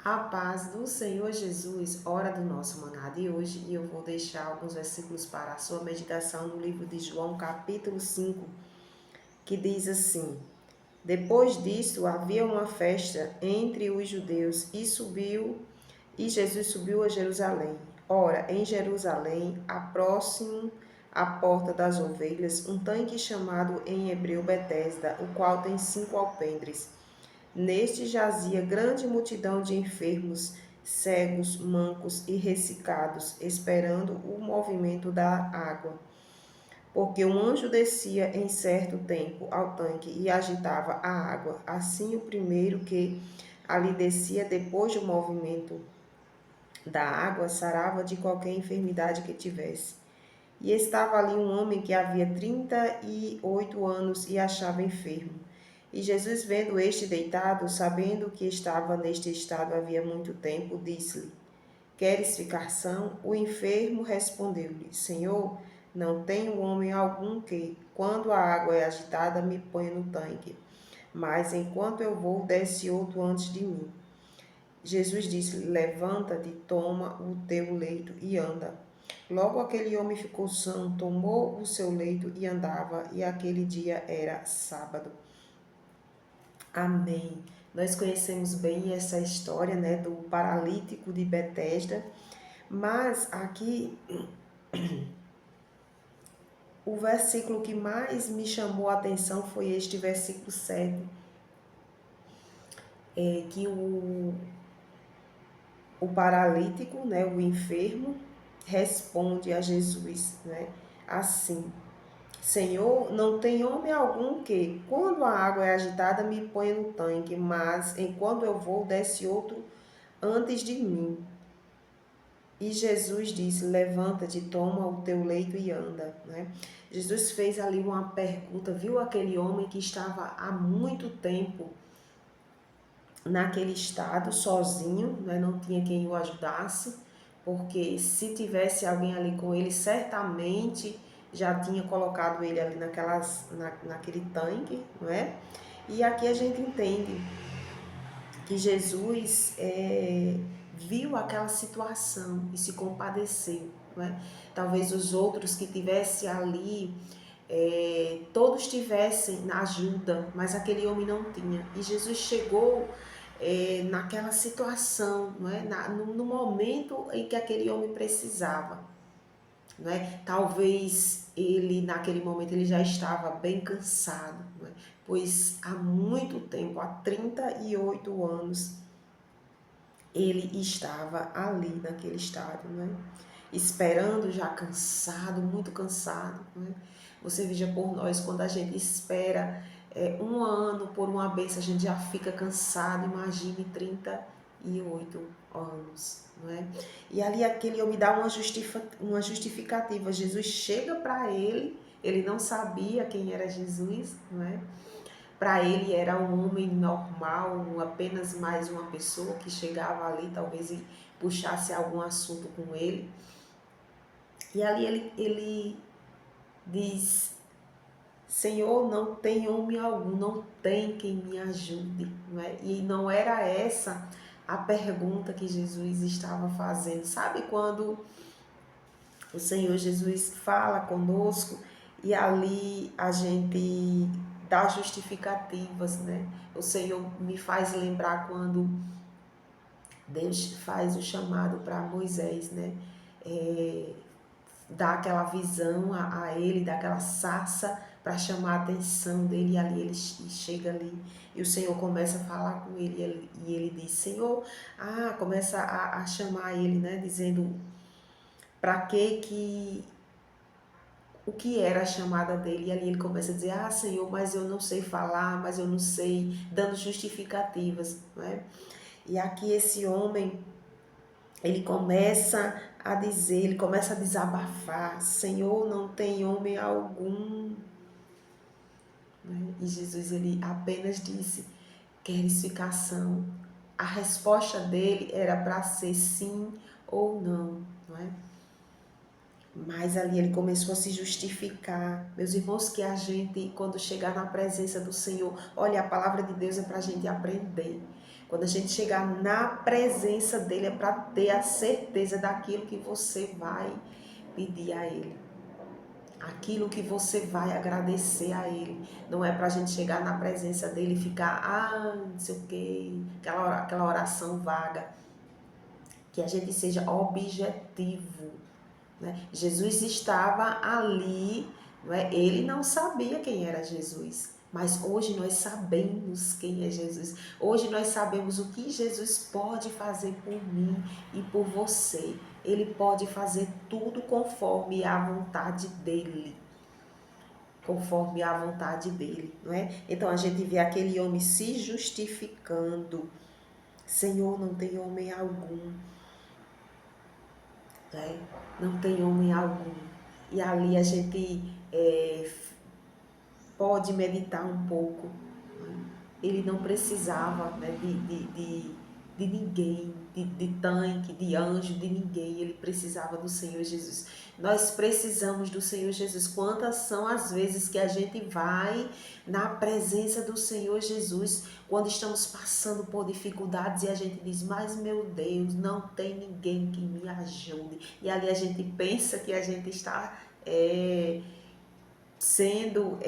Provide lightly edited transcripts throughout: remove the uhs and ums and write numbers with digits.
A paz do Senhor Jesus, hora do nosso maná de hoje, e eu vou deixar alguns versículos para a sua meditação no livro de João, capítulo 5, que diz assim: Depois disso havia uma festa entre os judeus e Jesus subiu a Jerusalém. Ora, em Jerusalém, próximo à porta das ovelhas, um tanque chamado em hebreu Betesda, o qual tem 5 alpendres. Neste jazia grande multidão de enfermos, cegos, mancos e ressecados, esperando o movimento da água. Porque um anjo descia em certo tempo ao tanque e agitava a água. Assim, o primeiro que ali descia depois do movimento da água sarava de qualquer enfermidade que tivesse. E estava ali um homem que havia 38 anos e achava enfermo. E Jesus, vendo este deitado, sabendo que estava neste estado havia muito tempo, disse-lhe: Queres ficar são? O enfermo respondeu-lhe: Senhor, não tenho homem algum que, quando a água é agitada, me ponha no tanque. Mas enquanto eu vou, desce outro antes de mim. Jesus disse-lhe: Levanta-te, toma o teu leito e anda. Logo aquele homem ficou são, tomou o seu leito e andava, e aquele dia era sábado. Amém. Nós conhecemos bem essa história, né, do paralítico de Betesda, mas aqui o versículo que mais me chamou a atenção foi este versículo 7, que o paralítico, né, o enfermo, responde a Jesus, né, assim: Senhor, não tem homem algum que, quando a água é agitada, me ponha no tanque, mas enquanto eu vou, desce outro antes de mim. E Jesus disse: Levanta-te, toma o teu leito e anda. Né? Jesus fez ali uma pergunta, viu aquele homem que estava há muito tempo naquele estado, sozinho, né? Não tinha quem o ajudasse, porque se tivesse alguém ali com ele, certamente já tinha colocado ele ali naquele tanque, não é? E aqui a gente entende que Jesus viu aquela situação e se compadeceu, não é? Talvez os outros que tivessem ali, todos tivessem na ajuda, mas aquele homem não tinha. E Jesus chegou naquela situação, não é? No momento em que aquele homem precisava. Não é? Talvez ele, naquele momento, ele já estava bem cansado, não é? Pois há muito tempo, há 38 anos, ele estava ali naquele estado, né? Esperando, já cansado, muito cansado. Né? Você veja por nós, quando a gente espera um ano por uma bênção, a gente já fica cansado. Imagine 38 anos. Não é? E ali aquele homem dá uma justificativa. Jesus chega para ele não sabia quem era Jesus, não é? Para ele era um homem normal, apenas mais uma pessoa que chegava ali, talvez e puxasse algum assunto com ele. E ali ele diz: Senhor, não tem homem algum, não tem quem me ajude. Não é? E não era essa a pergunta que Jesus estava fazendo. Sabe quando o Senhor Jesus fala conosco e ali a gente dá justificativas, né? O Senhor me faz lembrar quando Deus faz o chamado para Moisés, né? Dá aquela visão a ele, dá aquela sarça para chamar a atenção dele, e ali ele chega ali e o Senhor começa a falar com ele e ele diz: Senhor, começa a chamar ele, né? Dizendo para que o que era a chamada dele, e ali ele começa a dizer: Senhor, mas eu não sei falar, mas eu não sei, dando justificativas, né? E aqui esse homem, ele começa a dizer, ele começa a desabafar: Senhor, não tem homem algum, né? E Jesus, ele apenas disse: queres ficar são? A resposta dele era para ser sim ou não, não é? Mas ali ele começou a se justificar. Meus irmãos, que a gente, quando chegar na presença do Senhor, olha, a palavra de Deus é para a gente aprender. Quando a gente chegar na presença dele, é para ter a certeza daquilo que você vai pedir a ele. Aquilo que você vai agradecer a ele. Não é para a gente chegar na presença dele e ficar, não sei o quê, aquela oração vaga. Que a gente seja objetivo, né? Jesus estava ali, não é? Ele não sabia quem era Jesus, mas hoje nós sabemos quem é Jesus. Hoje nós sabemos o que Jesus pode fazer por mim e por você. Ele pode fazer tudo conforme a vontade dele. Conforme a vontade dele, não é? Então a gente vê aquele homem se justificando. Senhor, não tem homem algum, né? Não tem homem algum. E ali a gente pode meditar um pouco. Né? Ele não precisava, né, de ninguém, de tanque, de anjo, de ninguém. Ele precisava do Senhor Jesus. Nós precisamos do Senhor Jesus. Quantas são as vezes que a gente vai na presença do Senhor Jesus quando estamos passando por dificuldades e a gente diz, mas meu Deus, não tem ninguém que me ajude. E ali a gente pensa que a gente está sendo,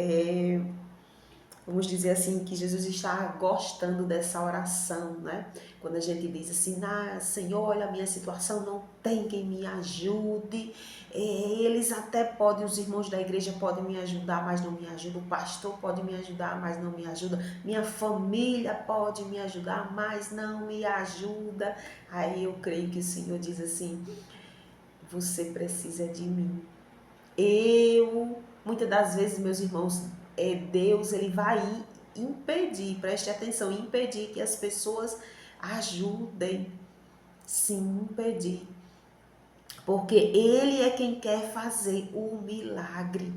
vamos dizer assim, que Jesus está gostando dessa oração, né? Quando a gente diz assim, Senhor, olha a minha situação, não tem quem me ajude. Eles até podem, os irmãos da igreja podem me ajudar, mas não me ajudam. O pastor pode me ajudar, mas não me ajuda. Minha família pode me ajudar, mas não me ajuda. Aí eu creio que o Senhor diz assim, você precisa de mim. Muitas das vezes, meus irmãos, Deus, ele vai impedir, preste atenção, impedir que as pessoas ajudem, sim, impedir, porque ele é quem quer fazer o milagre.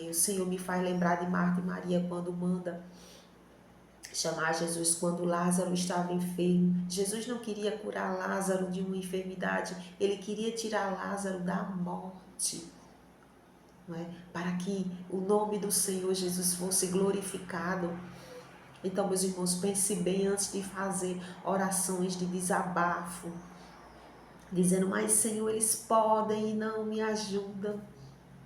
O Senhor me faz lembrar de Marta e Maria quando manda chamar Jesus quando Lázaro estava enfermo. Jesus não queria curar Lázaro de uma enfermidade, ele queria tirar Lázaro da morte. Não é? Para que o nome do Senhor Jesus fosse glorificado. Então, meus irmãos, pense bem antes de fazer orações de desabafo, dizendo, mas Senhor, eles podem e não me ajudam.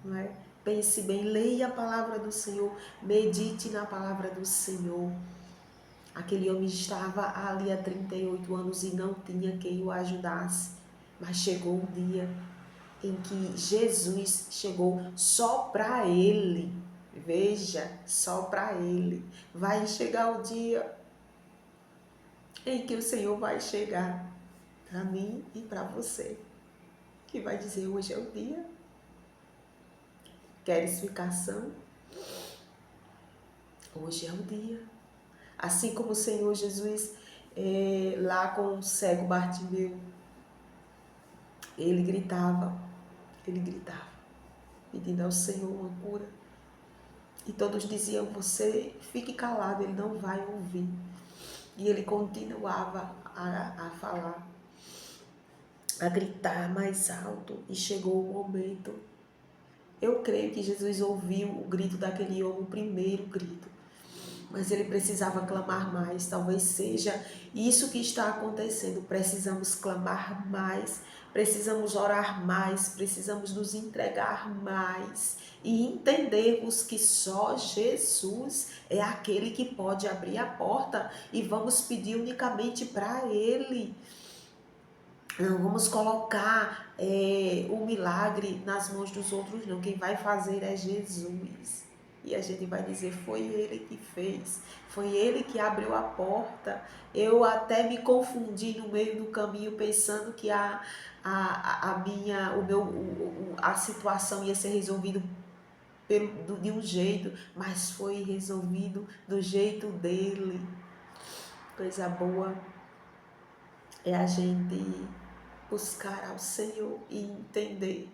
Não é? Pense bem, leia a palavra do Senhor, medite na palavra do Senhor. Aquele homem estava ali há 38 anos e não tinha quem o ajudasse, mas chegou um dia em que Jesus chegou só para ele. Veja, só para ele. Vai chegar o dia em que o Senhor vai chegar para mim e para você, que vai dizer, hoje é o dia. Queres ficar são? Hoje é o dia. Assim como o Senhor Jesus, lá com o cego Bartimeu, ele gritava, pedindo ao Senhor uma cura. E todos diziam, você fique calado, ele não vai ouvir. E ele continuava a falar, a gritar mais alto. E chegou o momento. Eu creio que Jesus ouviu o grito daquele homem, o primeiro grito. Mas ele precisava clamar mais. Talvez seja isso que está acontecendo. Precisamos clamar mais, precisamos orar mais, precisamos nos entregar mais e entendermos que só Jesus é aquele que pode abrir a porta e vamos pedir unicamente para Ele. Não vamos colocar o milagre nas mãos dos outros, não. Quem vai fazer é Jesus. E a gente vai dizer, foi Ele que fez, foi Ele que abriu a porta. Eu até me confundi no meio do caminho, pensando que a situação ia ser resolvida de um jeito, mas foi resolvido do jeito dele. Coisa boa é a gente buscar ao Senhor e entender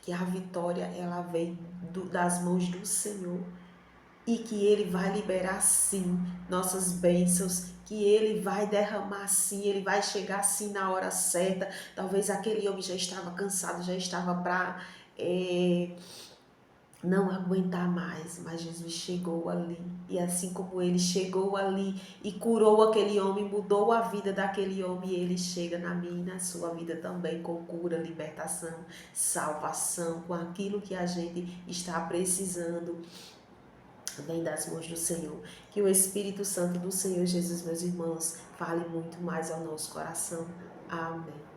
que a vitória ela vem das mãos do Senhor e que Ele vai liberar sim nossas bênçãos, que Ele vai derramar sim, Ele vai chegar sim na hora certa. Talvez aquele homem já estava cansado, já estava para não aguentar mais, mas Jesus chegou ali. E assim como ele chegou ali e curou aquele homem, mudou a vida daquele homem, ele chega na minha e na sua vida também com cura, libertação, salvação, com aquilo que a gente está precisando. Vem das mãos do Senhor. Que o Espírito Santo do Senhor Jesus, meus irmãos, fale muito mais ao nosso coração. Amém.